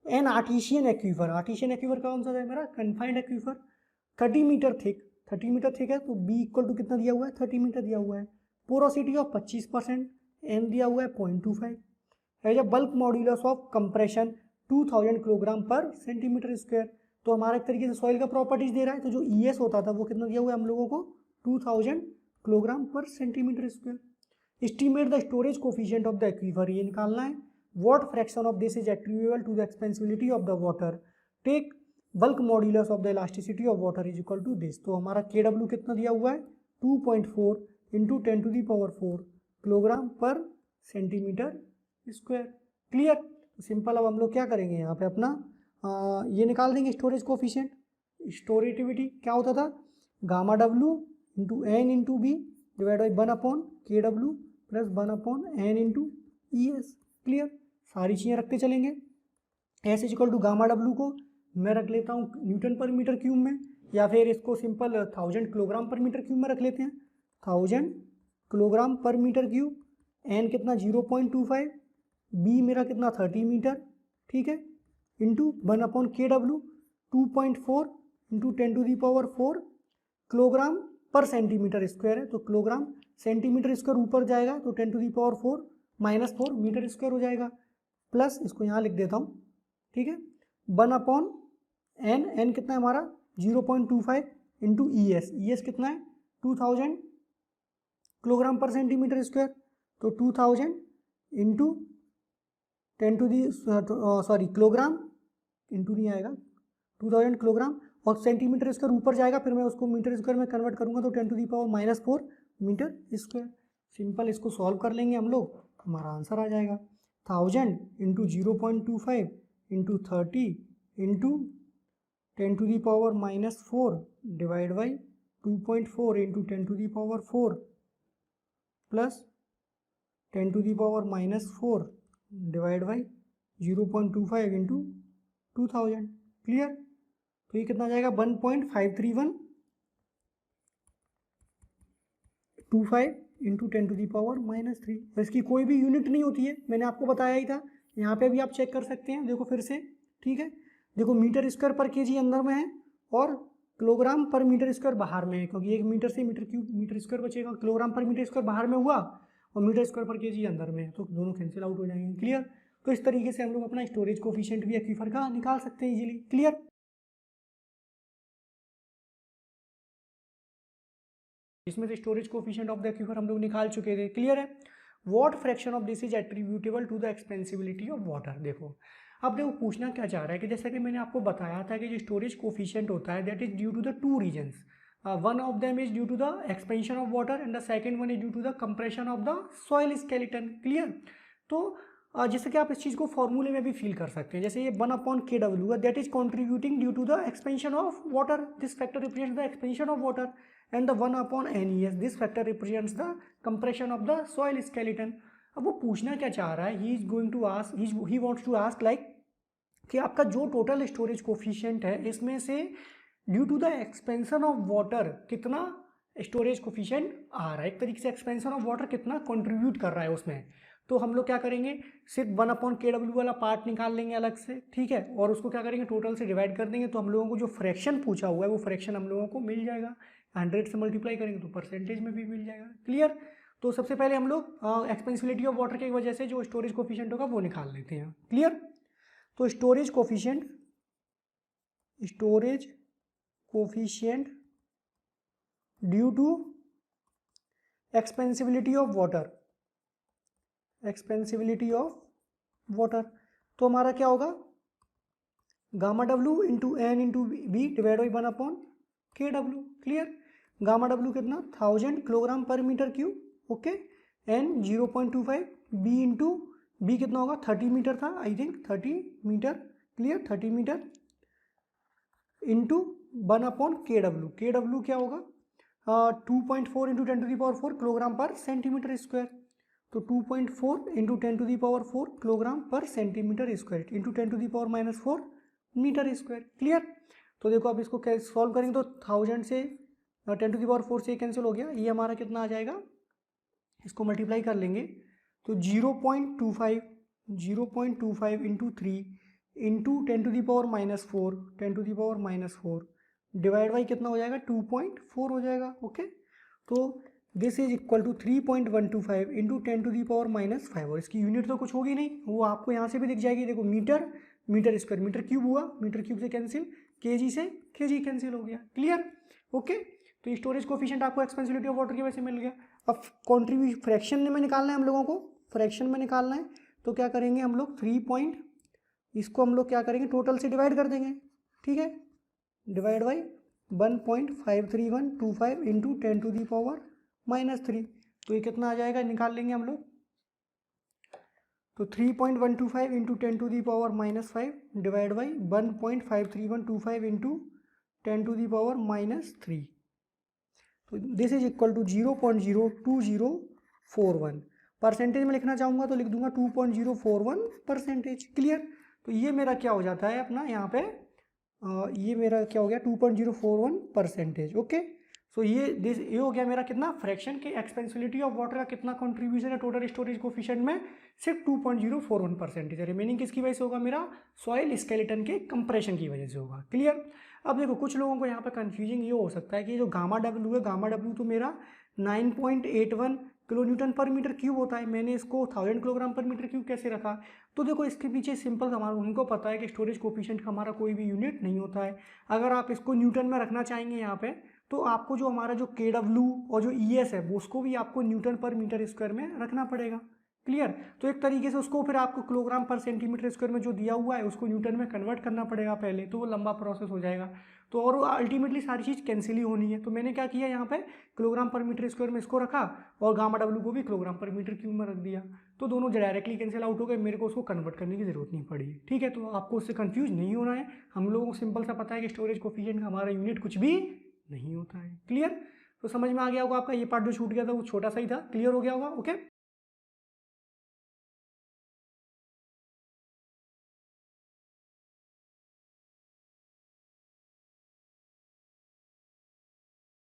N artisan aquifer कौन सा है मेरा, confined aquifer 30 metre thick, 30 metre thick है तो बी इक्वल टू कितना दिया हुआ है, 30 मीटर दिया हुआ है। पोरोसिटी ऑफ 25%, एन दिया हुआ है 0.25 है। जब bulk modulus of compression 2000 kilogram per centimetre square, तो हमारा एक तरीके से सॉइल का प्रॉपर्टीज दे रहा है, तो जो ई होता था वो कितना दिया हुआ है हम लोगों को, 2000 kilogram per centimetre square. Estimate the storage coefficient of the aquifer, ये निकालना है। What fraction of this is attributable to the expansibility of the water, take bulk modulus of the elasticity of water is equal to this. तो हमारा K W कितना दिया हुआ है, 2.4 into 10⁴ kilogram per centimetre square. Clear. तो simple अब हम लोग क्या करेंगे यहाँ पे अपना ये निकाल देंगे स्टोरेज कोफिशिएंट। स्टोरेटिविटी क्या होता था, gamma W into N into B divide by 1/kw plus 1/n into E S. Clear. सारी चीज़ें रखते चलेंगे। S is equal to gamma W को मैं रख लेता हूँ न्यूटन पर मीटर क्यूब में, या फिर इसको simple 1000 kilogram per metre cube में रख लेते हैं, 1000 kilogram per metre cube. N कितना 0.25, बी मेरा कितना 30 मीटर, ठीक है, into 1/kw 2.4 into 10⁴ kilogram per centimetre square है, तो किलोग्राम सेंटीमीटर स्क्वायर ऊपर जाएगा तो 10⁴ -4 मीटर स्क्वायर हो जाएगा, प्लस इसको यहाँ लिख देता हूँ, ठीक है, 1/n, एन कितना है हमारा 0.25 इंटू ई एस कितना है 2000 किलोग्राम पर सेंटीमीटर स्क्वायर, तो 2000 इंटू 10 किलोग्राम इंटू नहीं आएगा 2000 किलोग्राम, और सेंटीमीटर स्क्वायर ऊपर जाएगा, फिर मैं उसको मीटर स्क्वायर में कन्वर्ट करूंगा तो 10⁻⁴ मीटर स्क्वायर। सिंपल इसको सॉल्व कर लेंगे हम लोग, हमारा आंसर आ जाएगा 1000 into 0.25 into 30 into 10⁻⁴ divide by 2.4 into 10⁻⁴ plus 10⁻⁴ divide by 0.25 into 2000। Clear. तो ये कितना आ जाएगा 1.53125 इंटू 10⁻³ तो इसकी कोई भी यूनिट नहीं होती है, मैंने आपको बताया ही था। यहाँ पे भी आप चेक कर सकते हैं, देखो फिर से, ठीक है, देखो मीटर स्क्वायर पर केजी अंदर में है और किलोग्राम पर मीटर स्क्वायर बाहर में है, क्योंकि 1 मीटर से मीटर क्यूब मीटर स्क्वायर बचेगा, किलोग्राम पर मीटर स्क्वायर बाहर में हुआ और मीटर स्क्वायर पर केजी अंदर में है, तो दोनों कैंसिल आउट हो जाएंगे। क्लियर। तो इस तरीके से हम लोग अपना स्टोरेज कोफिशिएंट भी एक्वीफर का निकाल सकते हैं इजीली। क्लियर। इसमें से storage coefficient of the aquifer हम लोग निकाल चुके थे। क्लियर है। What fraction of this is attributable to the expansibility of water. देखो अब देखो पूछना क्या चाह रहा है कि जैसा कि मैंने आपको बताया था कि जो स्टोरेज कोफिशिएंट होता है that is due to the 2 reasons, one of them is due to the expansion of water and the second one is due to the compression of the soil skeleton. Clear. तो जैसे कि आप इस चीज़ को फॉर्मूले में भी फील कर सकते हैं, जैसे ये 1/kw है that is contributing due to the expansion of water, this factor represents the expansion of water, and the 1/NES this factor represents the compression of the soil skeleton। अब वो पूछना क्या चाह रहा है, he is going to ask, he wants to ask like कि आपका जो टोटल स्टोरेज कोफिशिएंट है इसमें से due to the expansion of water कितना स्टोरेज कोफिशिएंट आ रहा है, एक तरीके से एक्सपेंशन ऑफ वाटर कितना कंट्रीब्यूट कर रहा है उसमें। तो हम लोग क्या करेंगे, सिर्फ 1/kw वाला पार्ट निकाल लेंगे अलग से, ठीक है, और उसको क्या करेंगे टोटल से डिवाइड कर देंगे, तो हम लोगों को जो फ्रैक्शन पूछा हुआ है वो फ्रैक्शन हम लोगों को मिल जाएगा। 100 से मल्टीप्लाई करेंगे तो परसेंटेज में भी मिल जाएगा। क्लियर। तो सबसे पहले हम लोग एक्सपेंसिबिलिटी ऑफ वाटर की वजह से जो स्टोरेज कोफिशिएंट होगा वो निकाल लेते हैं। क्लियर। तो storage coefficient due to expansibility of water, तो हमारा क्या होगा gamma W into N into B divide by 1/kw। Clear. Gamma W कितना 1000 kilogram per metre cube, okay, n 0.25, b into b कितना होगा 30 मीटर था I think, 30 metre. Clear. 30 metre into 1/kw, kw क्या होगा 2.4 into 10⁴ kilogram per centimetre square, तो 2.4 into 10⁴ kilogram per centimetre square into 10⁻⁴ metre square. Clear. तो देखो अब इसको सॉल्व करेंगे तो 1000 से 10⁴ से कैंसिल हो गया, ये हमारा कितना आ जाएगा, इसको मल्टीप्लाई कर लेंगे तो 0.25 इंटू 3 इंटू 10⁻⁻4, 10⁻⁻4 डिवाइड बाई कितना हो जाएगा, 2.4 हो जाएगा। ओके, तो this is equal to 3.125 into 10⁻⁻5, और इसकी यूनिट तो कुछ होगी नहीं, वो आपको यहाँ से भी दिख जाएगी। देखो metre, metre square, metre cube हुआ, मीटर क्यूब से कैंसिल, केजी से केजी कैंसिल हो गया। क्लियर? ओके, तो स्टोरेज कोफिशिएंट आपको एक्सपेंसिबिलिटी ऑफ वाटर की वजह से मिल गया। अब कॉन्ट्रीब्यूशन फ्रैक्शन में निकालना है हम लोगों को, फ्रैक्शन में निकालना है, तो क्या करेंगे हम लोग, इसको हम लोग क्या करेंगे, टोटल से डिवाइड कर देंगे। ठीक है, डिवाइड बाई 1.53125 इंटू 10⁻⁻3, तो ये कितना आ जाएगा, निकाल लेंगे हम लोग। तो 3.125 इंटू 10⁻⁻5 डिवाइड बाई 1.53125 इंटू 10⁻⁻3, तो this is equal to 0.02041। Percentage में लिखना चाहूँगा तो लिख दूंगा 2.041%। क्लियर? तो ये मेरा क्या हो जाता है अपना यहाँ पे, ये मेरा क्या हो गया, 2.041%। ओके, सो ये हो गया मेरा कितना, फ्रैक्शन के एक्सपेंसिबिलिटी ऑफ वाटर का कितना कंट्रीब्यूशन है टोटल स्टोरेज कोफिशिएंट में, सिर्फ 2.041% है। रिमेनिंग किसकी वजह से होगा, मेरा सॉइल स्केलेटन के कंप्रेशन की वजह से होगा। क्लियर? अब देखो कुछ लोगों को यहाँ पे कंफ्यूजिंग ये हो सकता है कि जो गामा डब्ल्यू है, गामा डब्ल्यू तो मेरा 9.81 किलो न्यूटन पर मीटर क्यूब होता है, मैंने इसको 1000 किलोग्राम पर मीटर क्यूब कैसे रखा। तो देखो इसके पीछे सिंपल, हमारा उनको पता है कि स्टोरेज कोफिशिएंट का हमारा कोई भी यूनिट नहीं होता है। अगर आप इसको न्यूटन में रखना चाहेंगे यहाँ पे, तो आपको जो हमारा जो KW और जो ES है वो उसको भी आपको न्यूटन पर मीटर स्क्वायर में रखना पड़ेगा। क्लियर? तो एक तरीके से उसको फिर आपको किलोग्राम पर सेंटीमीटर स्क्वायर में जो दिया हुआ है उसको न्यूटन में कन्वर्ट करना पड़ेगा पहले, तो वो लंबा प्रोसेस हो जाएगा। तो और अल्टीमेटली सारी चीज़ कैंसिल ही होनी है। तो मैंने क्या किया यहाँ पे, किलोग्राम पर मीटर स्क्वायर में इसको रखा और गामा डब्ल्यू को भी किलोग्राम पर मीटर क्यूब में रख दिया, तो दोनों डायरेक्टली कैंसिल आउट हो गए, मेरे को उसको कन्वर्ट करने की जरूरत नहीं पड़ी। ठीक है, तो आपको उससे कंफ्यूज नहीं होना है, हम लोगों को सिंपल सा पता है कि स्टोरेज कोफिशिएंट का हमारा यूनिट कुछ भी नहीं होता है। क्लियर? तो समझ में आ गया होगा आपका, ये पार्ट जो छूट गया था वो छोटा सा ही था, क्लियर हो गया होगा। ओके।